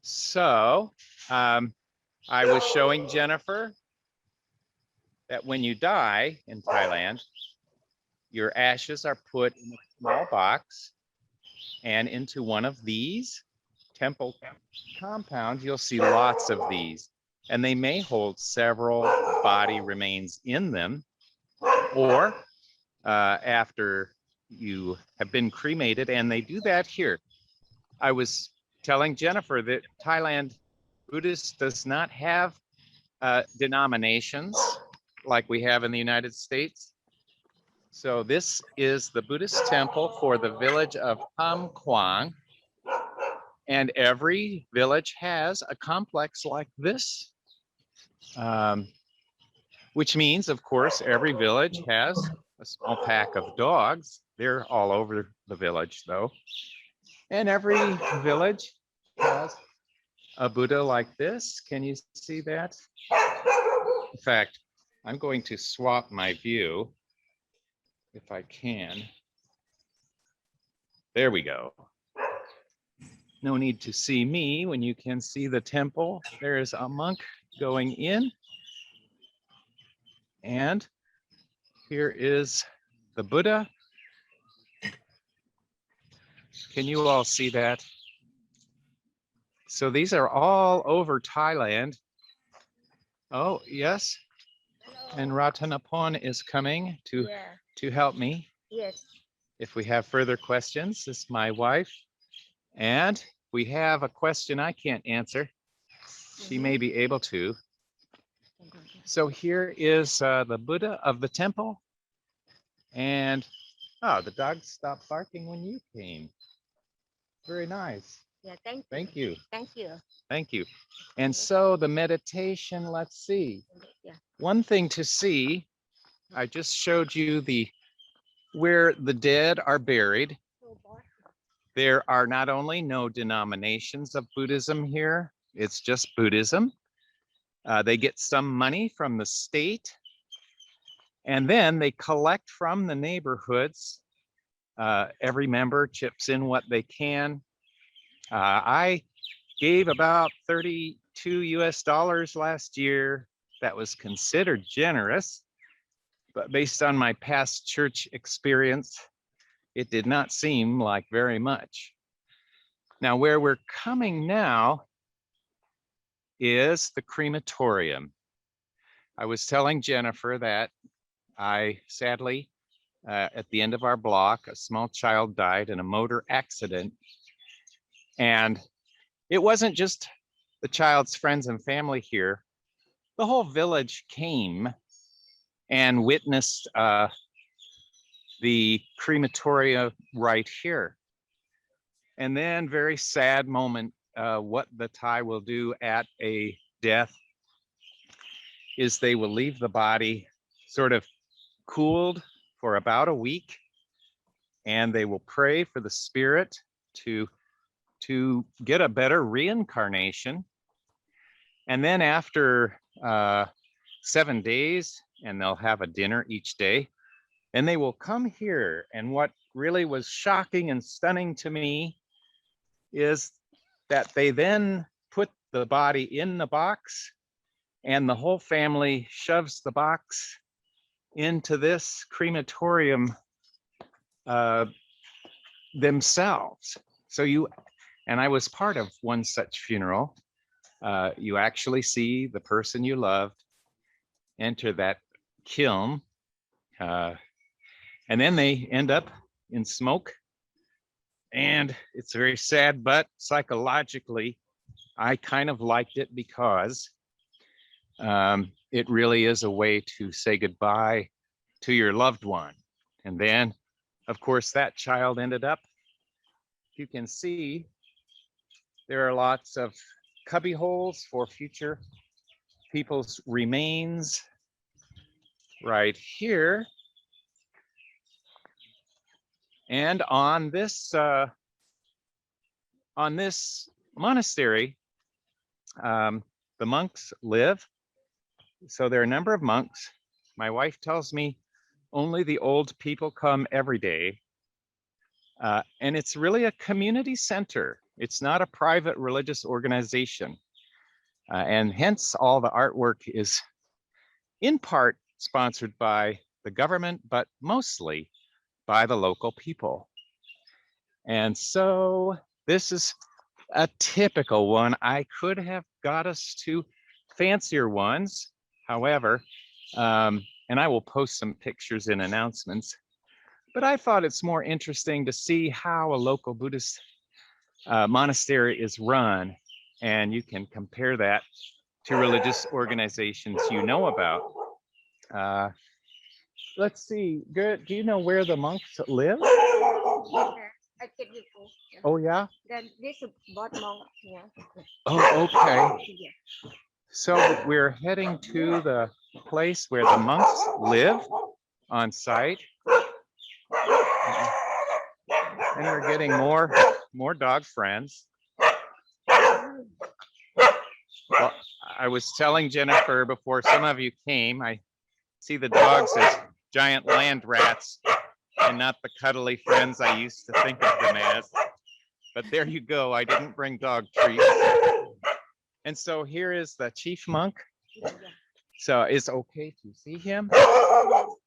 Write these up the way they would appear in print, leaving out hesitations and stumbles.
So I was showing Jennifer that when you die in Thailand, your ashes are put in a small box and into one of these temple compounds. You'll see lots of these, and they may hold several body remains in them, or after you have been cremated, and they do that here. I was telling Jennifer that Thailand Buddhist does not have denominations like we have in the United States. So this is the Buddhist temple for the village of Kwang, and every village has a complex like this, which means, of course, every village has a small pack of dogs. They're all over the village, though. And every village has a Buddha like this. Can you see that? In fact, I'm going to swap my view if I can. There we go. No need to see me when you can see the temple. There's a monk going in. And here is the Buddha. Can you all see that? So these are all over Thailand. Oh, yes. And Ratanapon is coming to help me. Yes. If we have further questions, this is my wife. And we have a question I can't answer. She may be able to. So here is the Buddha of the temple. And, oh, the dog stopped barking when you came. Very nice. Yeah, thank you. Thank you. Thank you. And so the meditation, let's see. Yeah. One thing to see, I just showed you where the dead are buried. There are not only no denominations of Buddhism here, it's just Buddhism. They get some money from the state, and then they collect from the neighborhoods. Every member chips in what they can. I gave about 32 US last year. That was considered generous, but based on my past church experience, it did not seem like very much. Now, where we're coming now is the crematorium. I was telling Jennifer that I sadly, at the end of our block, a small child died in a motor accident. And it wasn't just the child's friends and family here. The whole village came and witnessed the crematoria right here. And then, very sad moment, what the Thai will do at a death is they will leave the body sort of cooled for about a week, and they will pray for the spirit to get a better reincarnation. And then after 7 days, and they'll have a dinner each day, and they will come here. And what really was shocking and stunning to me is that they then put the body in the box, and the whole family shoves the box into this crematorium themselves. So and I was part of one such funeral. You actually see the person you loved enter that kiln, and then they end up in smoke. And it's very sad, but psychologically, I kind of liked it because it really is a way to say goodbye to your loved one. And then, of course, that child ended up, you can see, there are lots of cubby holes for future people's remains right here. And on this monastery, the monks live. So there are a number of monks. My wife tells me only the old people come every day. And it's really a community center. It's not a private religious organization. And hence all the artwork is in part sponsored by the government, but mostly by the local people. And so this is a typical one. I could have got us to fancier ones. However, and I will post some pictures in announcements, but I thought it's more interesting to see how a local Buddhist monastery is run, and you can compare that to religious organizations you know about. Let's see, good. Do you know where the monks live? I can you go. Oh, yeah? Then this is bot monk. Yeah. Oh, okay. So we're heading to the place where the monks live on site. And we're getting more dog friends. Well, I was telling Jennifer before some of you came, I see the dogs as giant land rats and not the cuddly friends I used to think of them as. But there you go, I didn't bring dog treats. And so here is the chief monk. So it's okay to see him?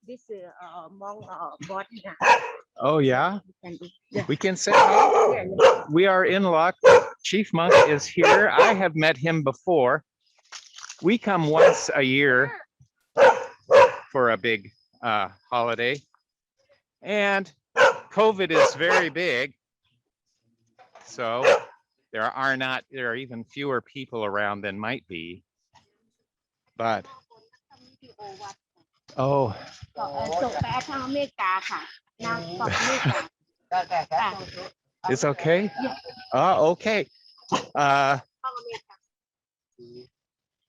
This is monk bot. Oh, yeah? We can say hi. We are in luck. Chief monk is here. I have met him before. We come once a year for a big holiday. And COVID is very big. So there are even fewer people around than might be. But oh. It's okay? Okay.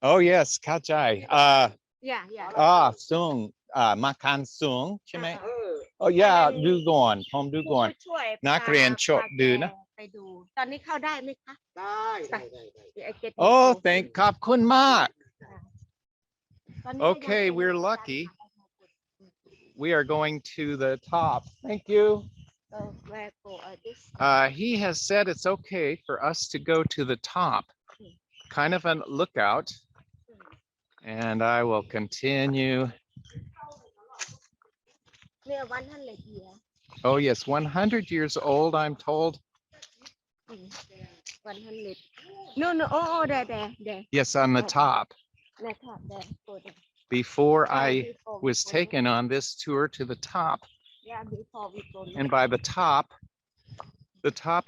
Oh yes, Kajai. Yeah. Sung. Makan sung. Oh yeah, do go on. Home do go on. นักเรียนชดดูนะ ไปดูตอนนี้เข้าได้ไหมคะได้ Oh, thank ขอบคุณมาก Okay, we're lucky. We are going to the top. Thank you. He has said it's okay for us to go to the top, kind of a lookout, and I will continue. Oh yes, 100 years old, I'm told. 100. No. Oh, there. Yes, on the top. There. Before I was taken on this tour to the top, Yeah, before we go. and by the top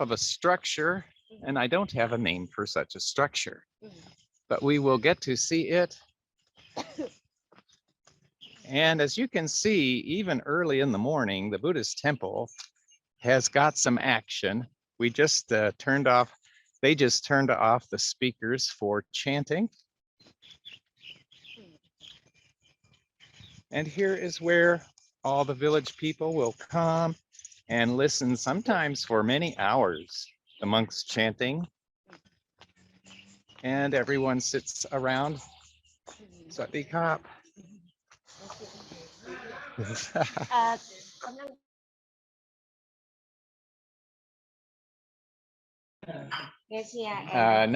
of a structure, and I don't have a name for such a structure, but we will get to see it. And as you can see, even early in the morning, the Buddhist temple has got some action. We just they just turned off the speakers for chanting. And here is where all the village people will come and listen, sometimes for many hours, the monks chanting. And everyone sits around. Sawasdee krap.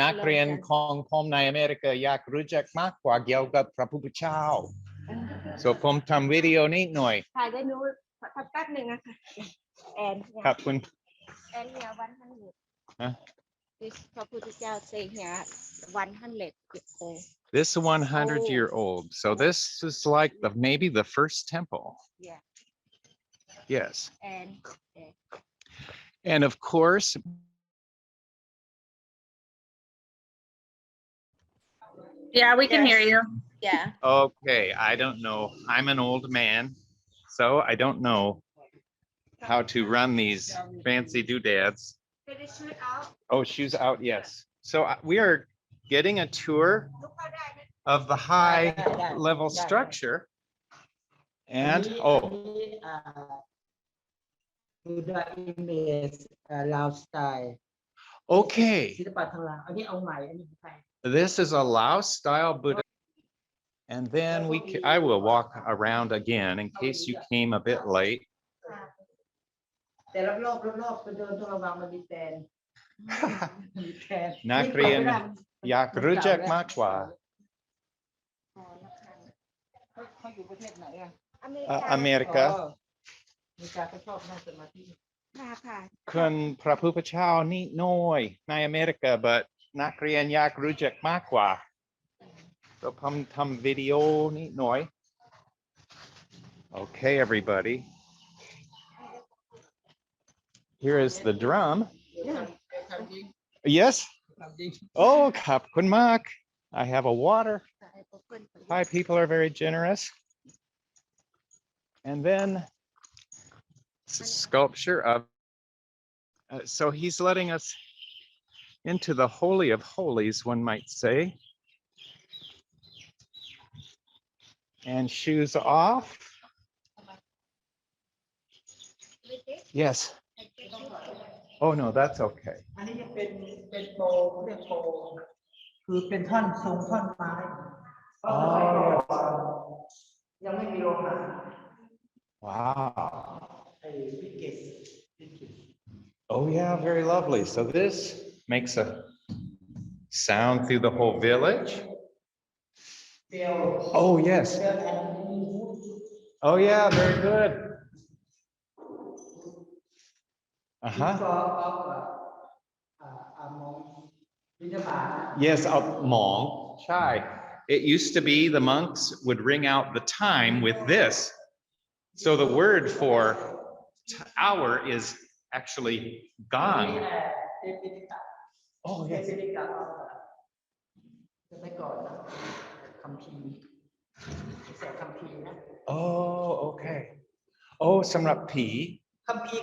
Nakrian Kong Pom Nai America Yak Rujak Makwa Gyalgat Prapuchao. So Pom Tam video neat noi. ถ่ายได้นู้นแป๊บหนึ่งนะคะแอน ครับคุณ and here 100 Huh? this พระพุทธเจ้า say here 100 old. This 100-year-old. So this is like maybe the first temple. Yeah. Yes. And of course, Yeah, we can hear you. yeah. okay, I don't know. I'm an old man, so I don't know how to run these fancy doodads. Did it shoot out? Oh, shoes out, yes. So we are getting a tour of the high level structure. And Buddha image Lao style. Okay. ศิลปะทางลาวอันนี้เอาใหม่อันนี้ใคร This is a Lao style Buddha. And then I will walk around again in case you came a bit late. แต่รอบๆไปเดินต้องระวังมันมีแตน มีแทน นักเรียน ไม่ได้ อยากรู้จักมากกว่า อ๋อนะคะ เขาอยู่ประเทศไหนอ่ะ อเมริกา อเมริกา อ๋ออเมริกาเขาชอบนั่งสมาธิ ค่ะค่ะ คนพระผู้เป็นเจ้านี่น้อยในอเมริกา but นักเรียนอยากรู้จักมากกว่าก็ผมทำวิดีโอนิดหน่อย Okay, everybody. Here is the drum. ทำจริง Yes. ทำจริง Oh, ขอบคุณมาก I have a water. ค่ะไอ้พวกเพื่อนคนนี้ Thai people are very generous. And then sculpture of. So he's letting us into the Holy of Holies, one might say. And shoes off. Yes. Oh, no, that's okay. อันนี้จะเป็นโปเขาเรียกโปคือเป็นท่อนทรงท่อนไม้ยังไม่มีโรงงาน Wow. ไอ้วิกเกต Oh, yeah, very lovely. So this makes a sound through the whole village. เบล Oh, yes. เบลอันนี้ Oh, yeah, very good. ก็ Uh-huh. มองวิทยาบาล Yes, Hmong. Chai. It used to be the monks would ring out the time with this. So the word for hour is actually gong. เดบิลิกา Oh, เด yes. บิลิกาจะไม่ก่อนนะคัมภีร์ใส่คัมภีร์นะ Oh, okay. Oh, สำหรับผี คัมภีร์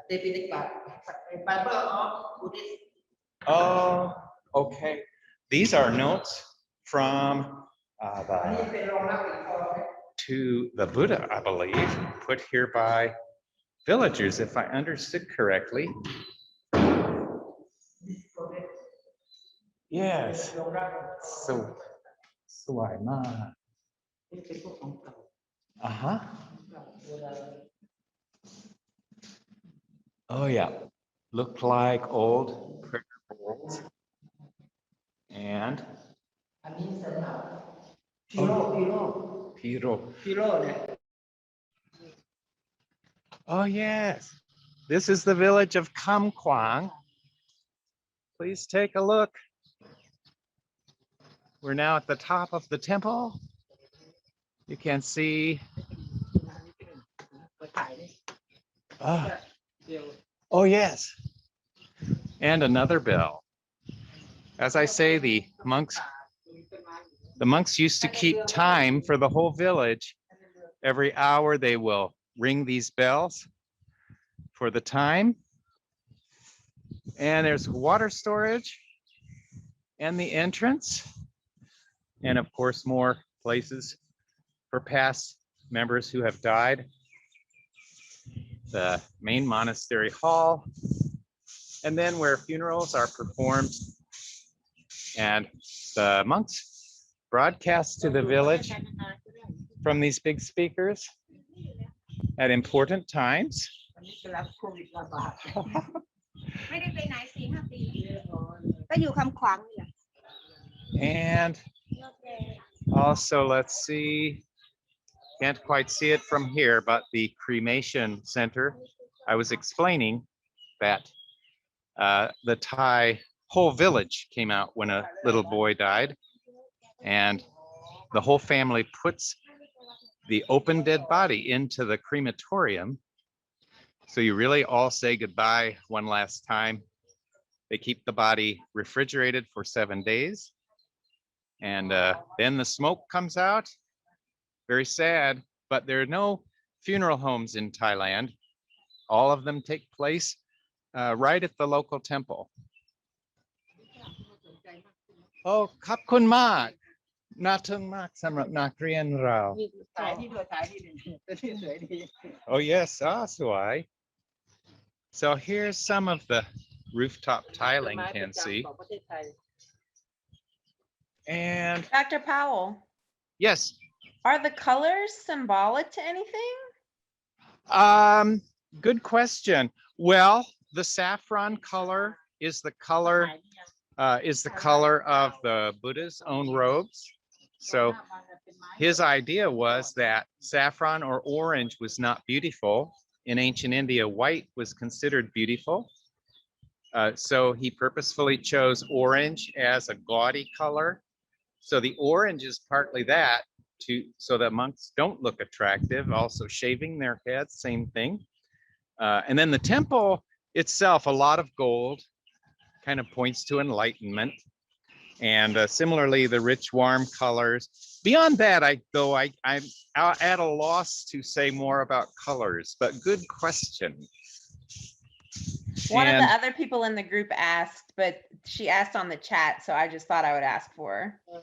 เดบิลิกาไบเบิลออฟบูดิส Oh, okay. These are notes from อันนี้เป็นโรงรับอีกคน to the Buddha, I believe, put here by villagers, if I understood correctly. Yes. โรงรับ So, swai ma. นี่เป็นพวกของเก่า Uh-huh. โบราณ Oh, yeah. Look like old prayer bowls. And อันนี้สำหรับพิโร piro. เนี่ย Oh, yes. This is the village of Kham Kwang. Please take a look. We're now at the top of the temple. You can see. ไปถ่ายนี่ Ah, เดียว oh, yes. And another bell. As I say, the monks used to keep time for the whole village. Every hour they will ring these bells for the time. And there's water storage and the entrance. And of course, more places for past members who have died. The main monastery hall. And then where funerals are performed. And the monks broadcast to the village from these big speakers at important times. อันนี้กำลังโควิดระบาด ไม่ได้ไปไหน4-5 ปีก็อยู่คำขวางนี่แหละ And also, let's see, can't quite see it from here, but the cremation center, I was explaining that the Thai whole village came out when a little boy died, and the whole family puts the open dead body into the crematorium. So you really all say goodbye one last time. They keep the body refrigerated for 7 days. And then the smoke comes out. Very sad, but there are no funeral homes in Thailand. All of them take place right at the local temple. Oh, ขอบคุณมากน่าทึ่งมากสำหรับนักเรียนเรา ถ่ายนี่ด้วยถ่ายนี่ด้วยตัวที่สวยดี Oh, yes, Aswai. So here's some of the rooftop tiling you can see. ของประเทศไทย And Dr. Powell, yes, are the colors symbolic to anything? good question. Well, the saffron color is the color of the Buddha's own robes. So his idea was that saffron or orange was not beautiful. In ancient India, white was considered beautiful. So he purposefully chose orange as a gaudy color. So the orange is partly that so that monks don't look attractive. Also shaving their heads, same thing. And then the temple itself, a lot of gold, kind of points to enlightenment. And similarly, the rich, warm colors. Beyond that, I'm at a loss to say more about colors, but good question. One of And- the other people in the group asked, but she asked on the chat, so I just thought I would ask for her.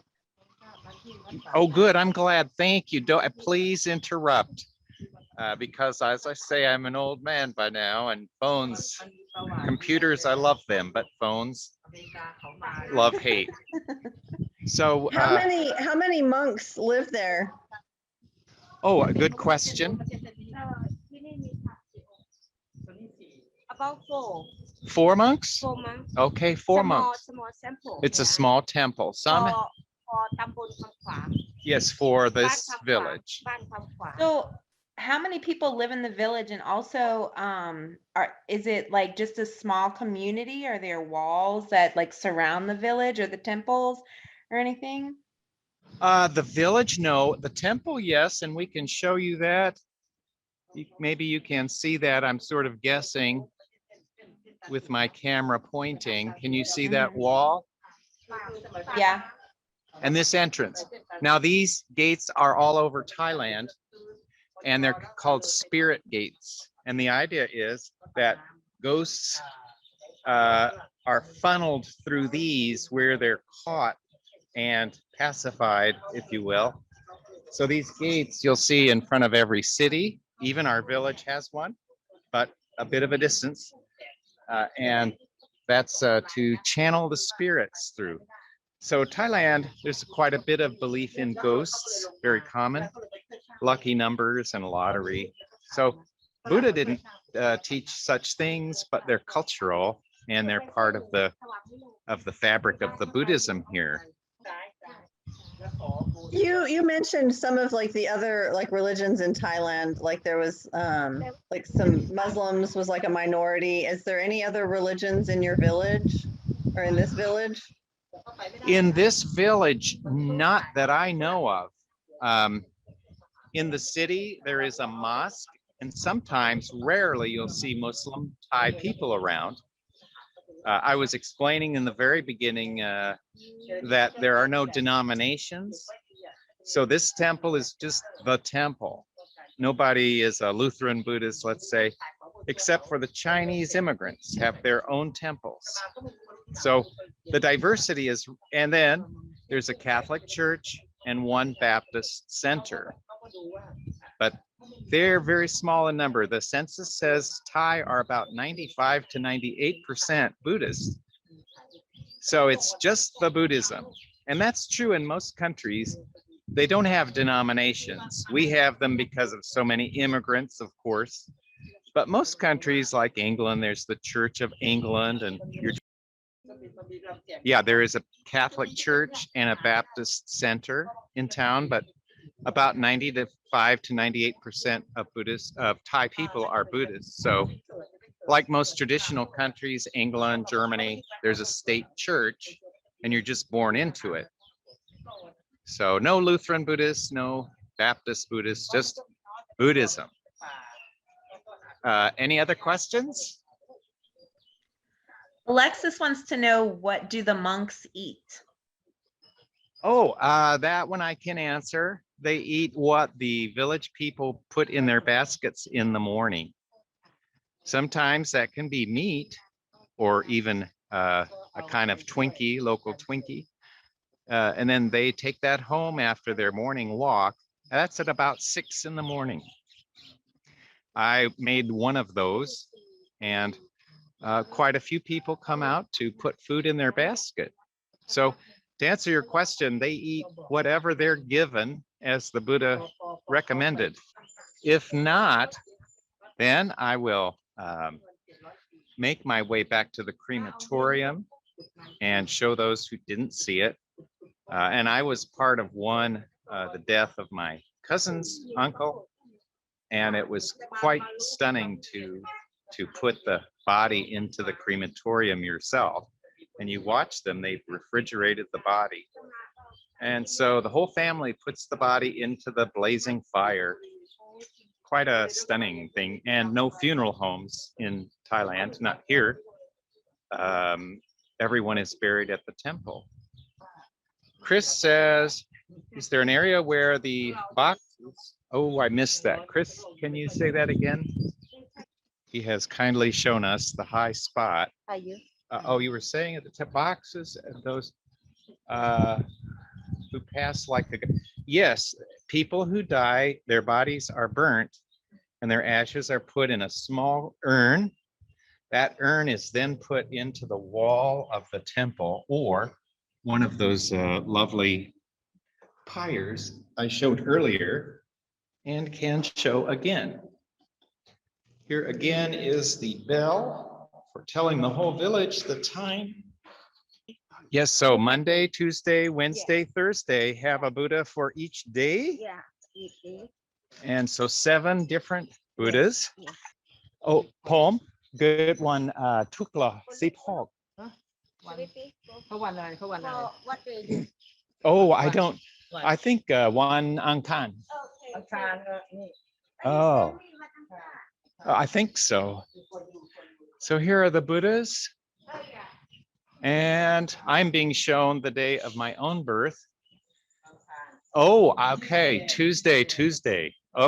Oh, good. I'm glad. Thank you. Don't please interrupt. Because as I say, I'm an old man by now, and phones, computers, I love them, but phones, love, hate. So, How many monks live there? oh, a good question. About 4. 4 monks? 4 months. Okay, 4 monks. Small temple. It's a small temple. Some, for Tambon Kham Kwang. yes, for Ban this Kham Kwang, village. Ban Kham Kwang. So how many people live in the village, and also is it like just a small community? Are there walls that like surround the village or the temples or anything? The village, no. The temple, yes, and we can show you that. Maybe you can see that. I'm sort of guessing with my camera pointing. Can you see that wall? Yeah. And this entrance. Now, these gates are all over Thailand, and they're called spirit gates. And the idea is that ghosts are funneled through these where they're caught and pacified, if you will. So these gates you'll see in front of every city. Even our village has one, but a bit of a distance. And that's to channel the spirits through. So Thailand, there's quite a bit of belief in ghosts, very common, lucky numbers and lottery. So Buddha didn't teach such things, but they're cultural and they're part of the fabric of the Buddhism here. You mentioned some of like the other like religions in Thailand, like there was like some Muslims was like a minority. Is there any other religions in your village or in this village? In this village, not that I know of. In the city, there is a mosque, and sometimes, rarely, you'll see Muslim Thai people around. I was explaining in the very beginning that there are no denominations. So this temple is just the temple. Nobody is a Lutheran Buddhist, let's say, except for the Chinese immigrants have their own temples. So the diversity is, and then there's a Catholic church and one Baptist center. But they're very small in number. The census says Thai are about 95 to 98% Buddhist. So it's just the Buddhism. And that's true in most countries. They don't have denominations. We have them because of so many immigrants, of course. But most countries like England, there's the Church of England, and yeah, there is a Catholic church and a Baptist center in town, but about 95 to 98% of Thai people are Buddhists. So like most traditional countries, England, Germany, there's a state church and you're just born into it. So no Lutheran Buddhists, no Baptist Buddhists, just Buddhism. Any other questions? Alexis wants to know, what do the monks eat? Oh, that one I can answer. They eat what the village people put in their baskets in the morning. Sometimes that can be meat or even a kind of Twinkie, local Twinkie. And then they take that home after their morning walk. That's at about 6 in the morning. I made one of those, and quite a few people come out to put food in their basket. So to answer your question, they eat whatever they're given as the Buddha recommended. If not, then I will make my way back to the crematorium and show those who didn't see it. And I was part of one, the death of my cousin's uncle. And it was quite stunning to put the body into the crematorium yourself. And you watch them, they've refrigerated the body. And so the whole family puts the body into the blazing fire. Quite a stunning thing. And no funeral homes in Thailand, not here. Everyone is buried at the temple. Chris says, is there an area where the boxes? Oh, I missed that. Chris, can you say that again? He has kindly shown us the high spot. Are you? Oh, you were saying at the boxes and those who pass like the, yes, people who die, their bodies are burnt and their ashes are put in a small urn. That urn is then put into the wall of the temple or one of those lovely pyres I showed earlier and can show again. Here again is the bell for telling the whole village the time. Yes, so Monday, Tuesday, Wednesday, Thursday have a Buddha for each day. Yeah. Each day. And so 7 different Buddhas. Yeah. Oh, poem. Good one. Tukla Sipok. เขาวันอะไรเขาวันอะไร What day? Oh, I don't. I think one Angkan. อังคารนี่ Oh, I think so. So here are the Buddhas. And I'm being shown the day of my own birth. Oh, okay. Tuesday.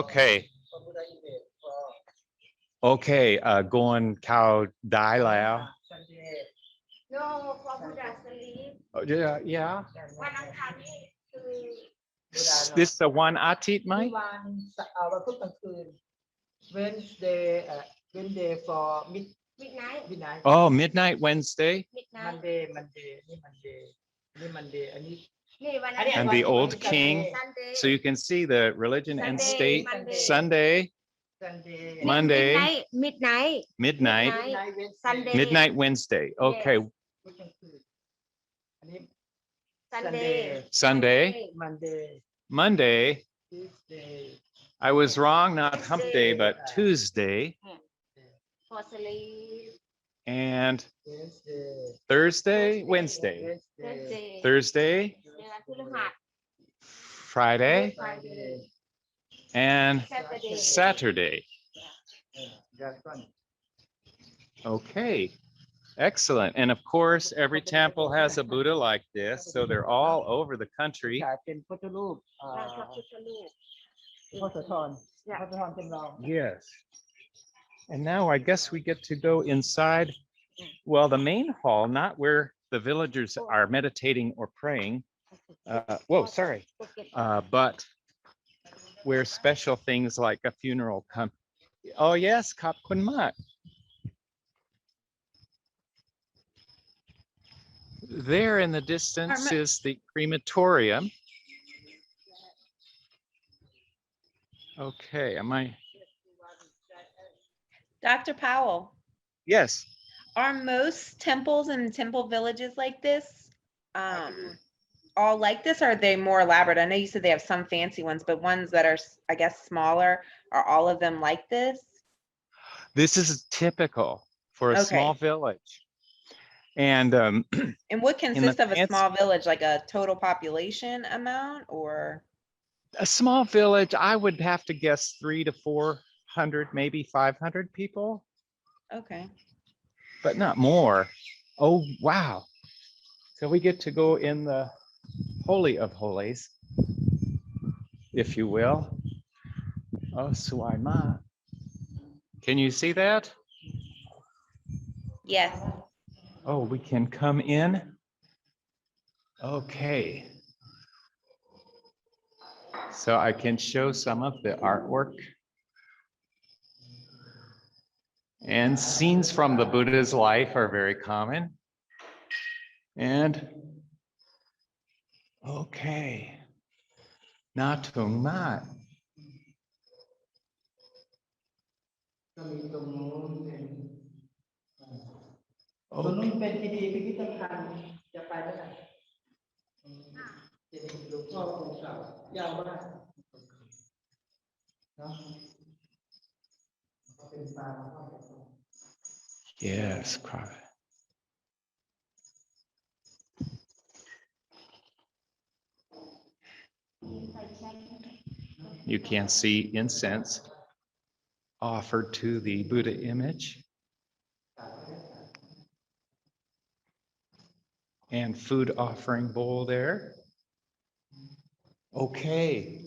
Okay. Okay. Going cow die lao. No, for Buddha sleep. Oh, yeah. วันอังคารนี่คือ This the one Atit ไหม วันวันพุธกลางคืน Wednesday Wednesday for midnight. midnight Oh, midnight Wednesday. Midnight. Monday Monday นี่ Monday นี่ Monday อันนี้ นี่วัน อันนี้ And the old king. Sunday. So you can see the religion and Sunday, state. Monday. Sunday, Sunday Monday, Midnight. midnight, midnight Wednesday Sunday. midnight Wednesday. Okay, พุธกลางคืนอันนี้ Sunday. Sunday, Monday Monday. Tuesday I was wrong, not hump day, but Tuesday. For sleep. And Wednesday Thursday, Wednesday, Wednesday Thursday, เดือนพฤหัส Friday, Friday and Saturday. Saturday. that's one Okay, excellent. And of course, every temple has a Buddha like this, so they're all over the country. ถ่ายเป็นพุทธรูป ราชพุทธรูป พระโสธรพระโสธรจำลอง Yes. And now I guess we get to go inside. Well, the main hall, not where the villagers are meditating or praying. Whoa, sorry. But where special things like a funeral come. Oh yes, Kap Kun Mak. There in the distance is the crematorium. Okay, am I? Dr. Powell, Yes. are most temples and temple villages like this? All like this, or are they more elaborate? I know you said they have some fancy ones, but ones that are, I guess, smaller, are all of them like this? This is typical for a small Okay. village. And And what consists of a fancy- small village, like a total population amount, or? a small village, I would have to guess 300 to 400, maybe 500 people, Okay. but not more. Oh, wow. So we get to go in the Holy of Holies, if you will. Oh, Suaima. Can you see that? Yes. Oh, we can come in. Okay. So I can show some of the artwork. And scenes from the Buddha's life are very common. And okay. Natung Mat. ก็มีตรงนู้นเป็น ตรงนู้น Okay. เป็นที่ดีพิพิธภัณฑ์จะไปได้ไหมเจดีย์หลวงพ่อคงเก่ายาวมากเนาะเป็นตาหลวงพ่อ Yes, crop. You can see incense offered to the Buddha image and food offering bowl there. Okay.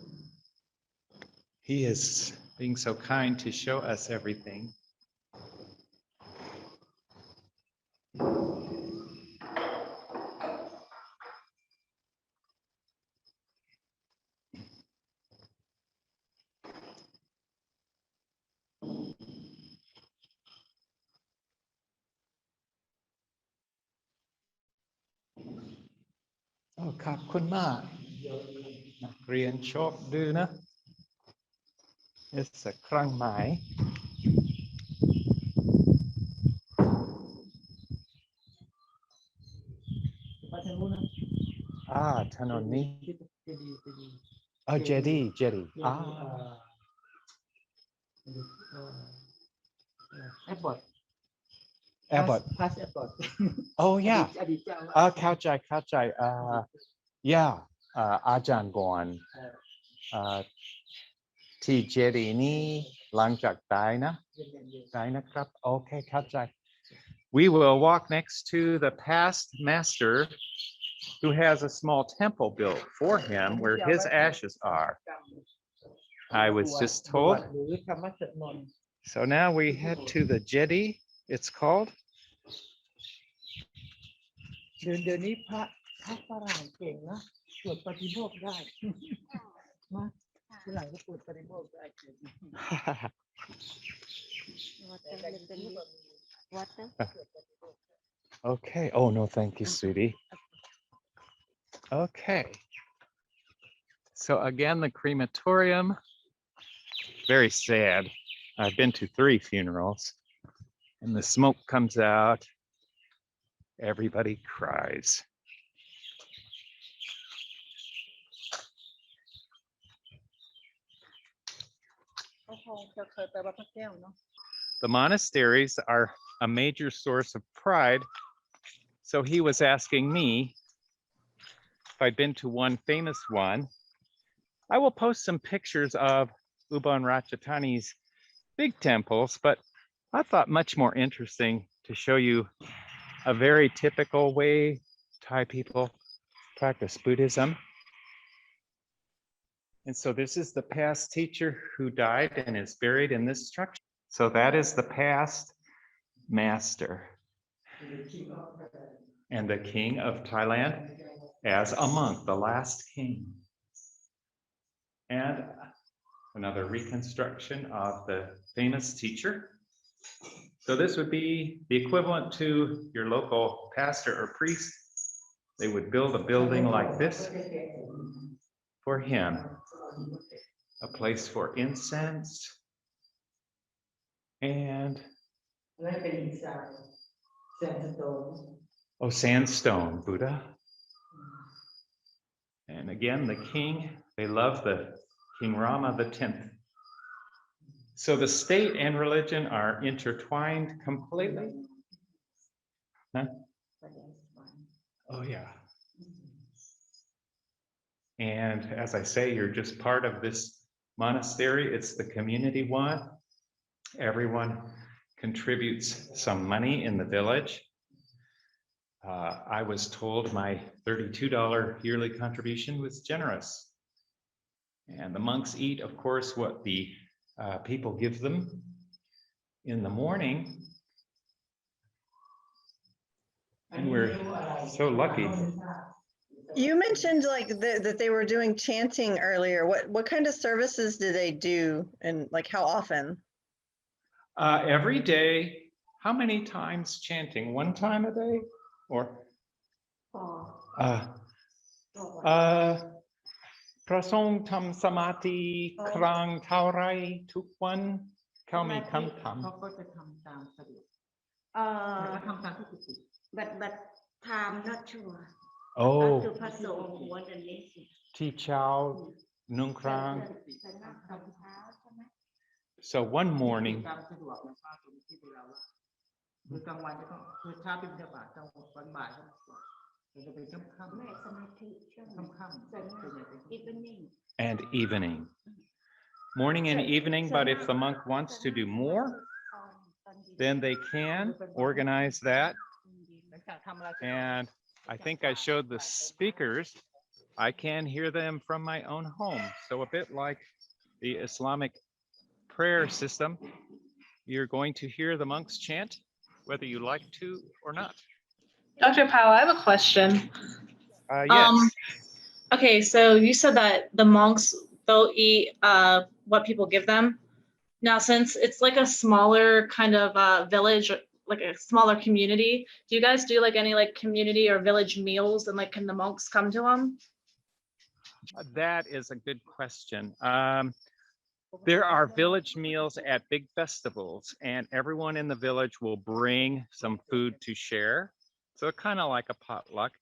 He is being so kind to show us everything. Oh, ขอบคุณมากนักเรียนโชคดีนะ It's a เครื่องหมาย ไปทางนู้นนะ ถนนนี้ เจดีย์ Oh, Jetty. แอร์พอร์ต Airport. พาสแอร์พอร์ต Oh, yeah. อดีตเจ้าอาวาส เข้าใจyeah อาจารย์ก่อนที่เจดีย์นี้หลังจากตายนะครับโอเคเข้าใจ We will walk next to the past master who has a small temple built for him where his ashes are. I was just told. หรือคำว่าสวดมนต์ So now we head to the jetty, it's called. เดี๋ยวนี้พระฝรั่งเก่งนะสวดปฏิโมกข์ได้มาฝรั่งก็สวดปฏิโมกข์ได้ water Okay. Oh, no, thank you, sweetie. Okay. So again, the crematorium, very sad. I've been to 3 funerals and the smoke comes out. Everybody cries. The monasteries are a major source of pride. So he was asking me if I'd been to one famous one. I will post some pictures of Ubon Ratchathani's big temples, but I thought much more interesting to show you a very typical way Thai people practice Buddhism. And so this is the past teacher who died and is buried in this structure. So that is the past master and the king of Thailand as a monk, the last king. And another reconstruction of the famous teacher. So this would be the equivalent to your local pastor or priest. They would build a building like this for him, a place for incense and sandstone Buddha. And again, the king, they love the King Rama X. So the state and religion are intertwined completely. Huh? Oh, yeah. And as I say, you're just part of this monastery. It's the community one. Everyone contributes some money in the village. I was told my $32 yearly contribution was generous. And the monks eat, of course, what the people give them in the morning. And we're so lucky. You mentioned like that they were doing chanting earlier. What kind of services do they do, and like how often? Every day. How many times chanting? 1 time a day? Or พระทรงทำสมาธิครั้งเท่าไรทุกวันเขามีคำถาม เขาก็จะทำตามสะดวก Uh, ทำตามที่กุฏิ but Kham not sure. Oh, To Paso more than this. Ti Chao, Nung Krang. So one morning, ตามสะดวกนะป้าตรงที่เวลาว่าคือกลางวันจะต้องคือเช้าเป็นบิณฑบาตกลางวันบ่ายก็เราจะเป็นค่ำ ไม่สมาธิช่วง ค่ำ ส่วนมาก ส่วนใหญ่เป็น evening and evening. Morning and evening, but if the monk wants to do more, then they can organize that. หลังจากทำอะไรเสร็จ And I think I showed the speakers. I can hear them from my own home. So a bit like the Islamic prayer system, you're going to hear the monks chant, whether you like to or not. Dr. Powell, I have a question. Yes. Okay, so you said that the monks, they'll eat what people give them. Now, since it's like a smaller kind of village, like a smaller community, do you guys do like any like community or village meals, and like can the monks come to them? That is a good question. There are village meals at big festivals, and everyone in the village will bring some food to share. So kind of like a potluck.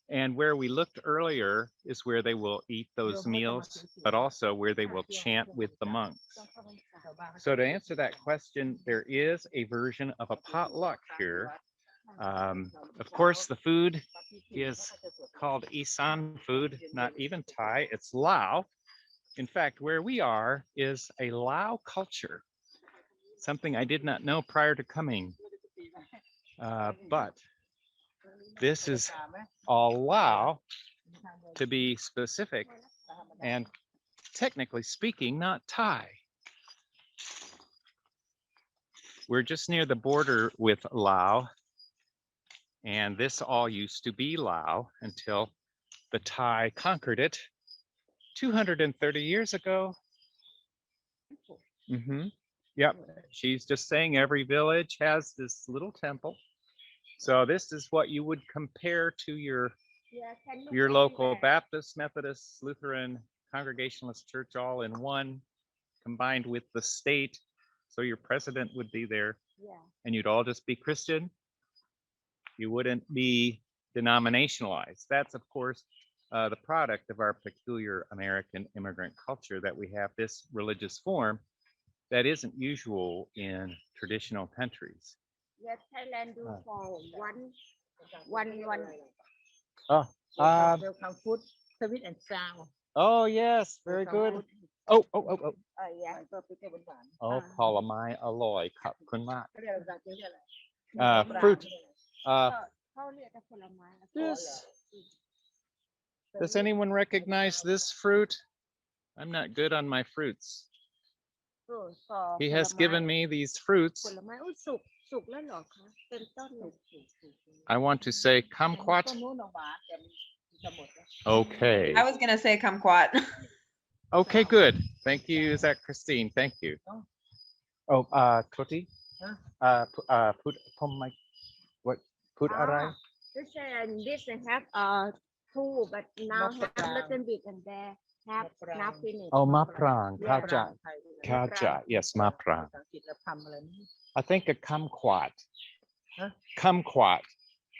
And where we looked earlier is where they will eat those meals, but also where they will chant with the monks. So to answer that question, there is a version of a potluck here. Of course, the food is called Isan food, not even Thai, it's Lao. In fact, where we are is a Lao culture, something I did not know prior to coming. But this is all Lao, to be specific, and technically speaking, not Thai. We're just near the border with Lao, and this all used to be Lao until the Thai conquered it 230 years ago. Yep, she's just saying every village has this little temple. So this is what you would compare to your local Baptist, Methodist, Lutheran, Congregationalist church all in one, combined with the state. So your president would be there, and you'd all just be Christian. You wouldn't be denominationalized. That's, of course, the product of our peculiar American immigrant culture, that we have this religious form that isn't usual in traditional countries. Yes, Thailand do for one Oh, เวลคัมฟู้ดสวิตแอนด์ซาว oh yes, very good. Oh. yeah ก็เป็นแค่หวาน Oh, ผลไม้อร่อยขอบคุณมาก ๆก็เรียกว่าเรียกอะไร Fruit. เขาเรียกแต่ผลไม้ This. Does anyone recognize this fruit? I'm not good on my fruits. He has given me these ผ fruits. ลไม้อุ้ยสุกแล้วเหรอคะเป็นต้นเลย I want to say kumquat. ต้นนู้นหวานแต่มันจะหมดแล้ว Okay. I was gonna say kumquat. Okay, good. Thank you, is that Christine? Thank you. Oh, Tuti? Put my what? Put arai? This have two but now have little bit and there have now finished Oh, maprang. Kaja. ไทย Kaja. Yes, maprang. ภาษาอังกฤษเราทำอะไรนี่ I think a kumquat. Huh? Kumquat.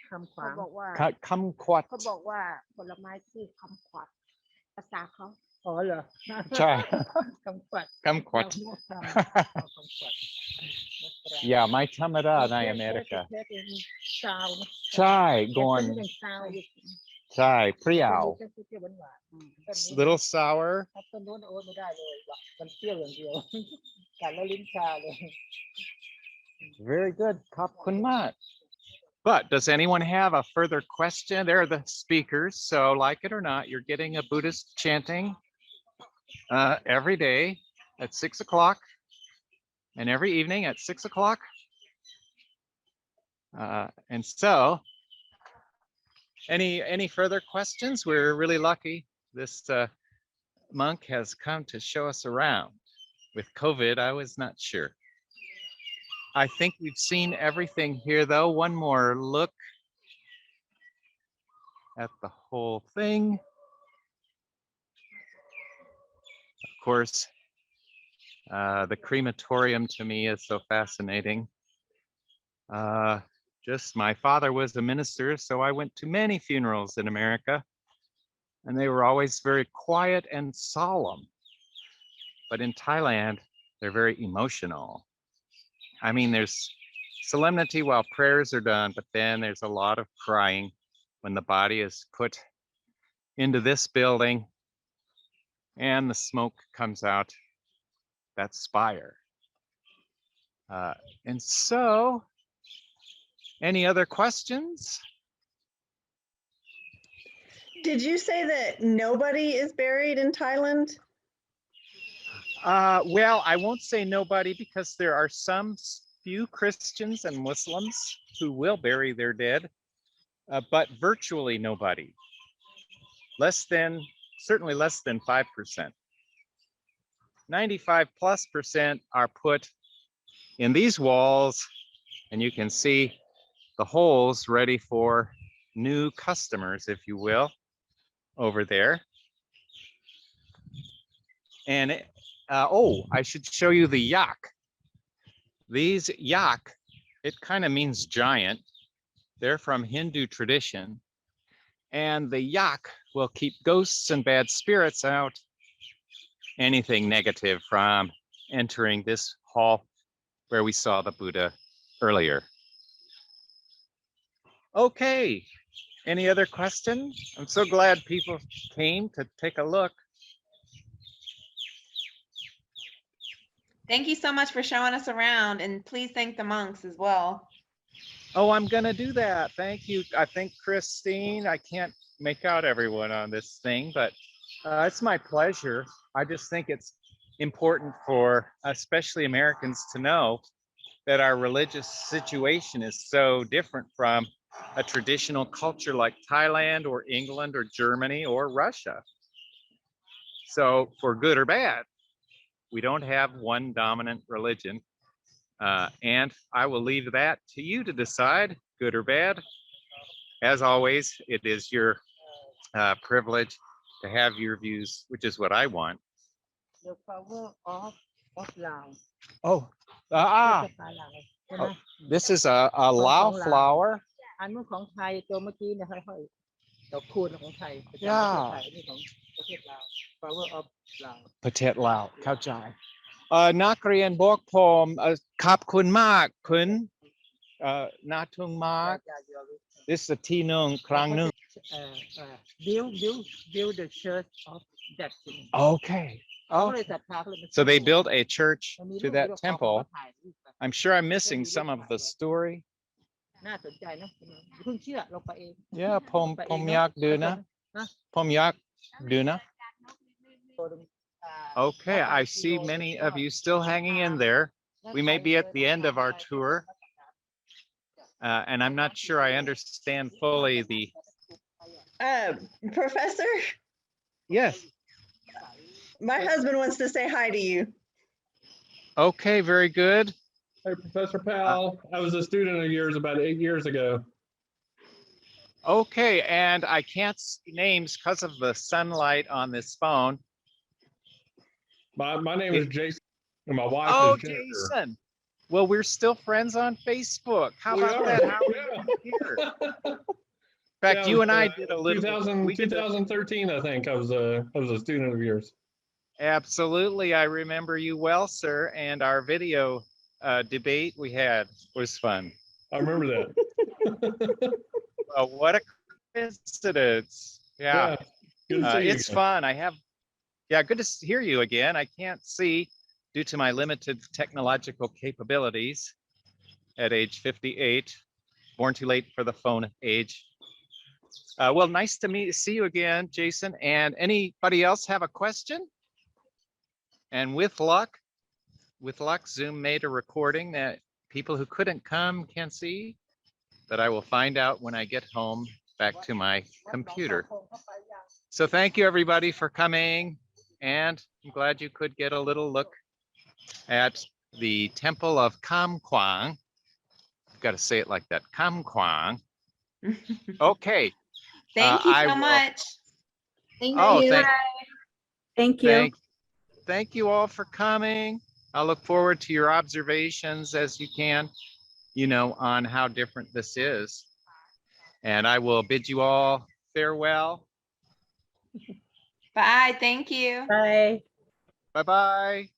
คำขวา เขา ง บอกว่า Kumquat. เขาบอกว่าผลไม้ที่คำขวัญภาษาเขา อ๋อเหรอ ใช่ คำขวัญ Kumquat. คำขวัญ Yeah, my tamara na America. ซาวนะ Chai ก่อน gone. เป็นซาว Chai ต้น priao. นี้ก็คือเปรี้ยวหวานๆต้นนี้ Little sour. ถ้าต้นนู้นโอ้ไม่ได้เลยว่ะมันเปรี้ยวอย่างเดียว กัดแล้วลิ้นชาเลย Very good. Kapkun mat. But does anyone have a further question? There are the speakers. So like it or not, you're getting a Buddhist chanting every day at 6 o'clock and every evening at 6 o'clock. And so any further questions? We're really lucky. This monk has come to show us around. With COVID, I was not sure. I think we've seen everything here though. One more look at the whole thing. Of course, the crematorium to me is so fascinating. Just my father was a minister, so I went to many funerals in America, and they were always very quiet and solemn. But in Thailand, they're very emotional. I mean, there's solemnity while prayers are done, but then there's a lot of crying when the body is put into this building and the smoke comes out that spire. And so, any other questions? Did you say that nobody is buried in Thailand? Well, I won't say nobody because there are some few Christians and Muslims who will bury their dead, but virtually nobody. Certainly less than 5%. 95+% are put in these walls, and you can see the holes ready for new customers, if you will, over there. And I should show you the yak. These yak, it kind of means giant. They're from Hindu tradition. And the yak will keep ghosts and bad spirits out, anything negative from entering this hall where we saw the Buddha earlier. Okay, any other questions? I'm so glad people came to take a look. Thank you so much for showing us around, and please thank the monks as well. Oh, I'm gonna do that. Thank you. I think Christine, I can't make out everyone on this thing, but it's my pleasure. I just think it's important for especially Americans to know that our religious situation is so different from a traditional culture like Thailand or England or Germany or Russia. So for good or bad, we don't have one dominant religion. And I will leave that to you to decide, good or bad. As always, it is your privilege to have your views, which is what I want. The power of Lao. Oh, ภาษาลาวใช่ไหม this is a Lao flower. อันนู้นของไทยตัวเมื่อกี้เนี่ยค่อยๆดอกคูณของไทยประจำประเทศ Yeah. ไทยนี่ของประเทศลาว power of ลาว Patet Lao, Khao Chai. นักเรียนบอกผมขอบคุณมากคุณนาทุงมาก This is a ที่หนึ่งครั้งหนึ่ง build the church of that thing Okay. เขา Oh, เลยศรัทธาเขาเลยมา so they built a church มันมี to รูป that เขา temple. มาถ่ายรูปกัน I'm sure I'm missing some of the story. น่าสนใจนะเพิ่งเชื่อลงไปเอง Yeah, pom yak duna. Pom yak duna. Okay, I see many of you still hanging in there. We may be at the end of our tour. And I'm not sure I understand fully the. Professor, Yes. my husband wants to say hi to you. Okay, very good. Hey, Professor Powell, I was a student of yours about 8 years ago. Okay, and I can't see names because of the sunlight on this phone. My name is Jason, and my wife Oh, is Jennifer. Jason. Well, we're still friends on Facebook. How We about are, that? How are yeah. you here? In fact, you and I did a little. 2013, I think I was a student of yours. Absolutely, I remember you well, sir. And our video debate we had was fun. I remember that. Well, what a coincidence! Yeah, Good to see you it's again. fun. Yeah, good to hear you again. I can't see due to my limited technological capabilities at age 58, born too late for the phone age. Well, nice to see you again, Jason. And anybody else have a question? And with luck, Zoom made a recording that people who couldn't come can see, that I will find out when I get home back to my computer. So thank you everybody for coming, and I'm glad you could get a little look at the temple of Kham Kwang. I've got to say it like that, Kham Kwang. Okay. Thank you I so will- much. Thank Oh, you. Thank you. Thank you all for coming. I look forward to your observations as you can. you know, on how different this is. And I will bid you all farewell. Bye, thank you. Bye. Bye-bye.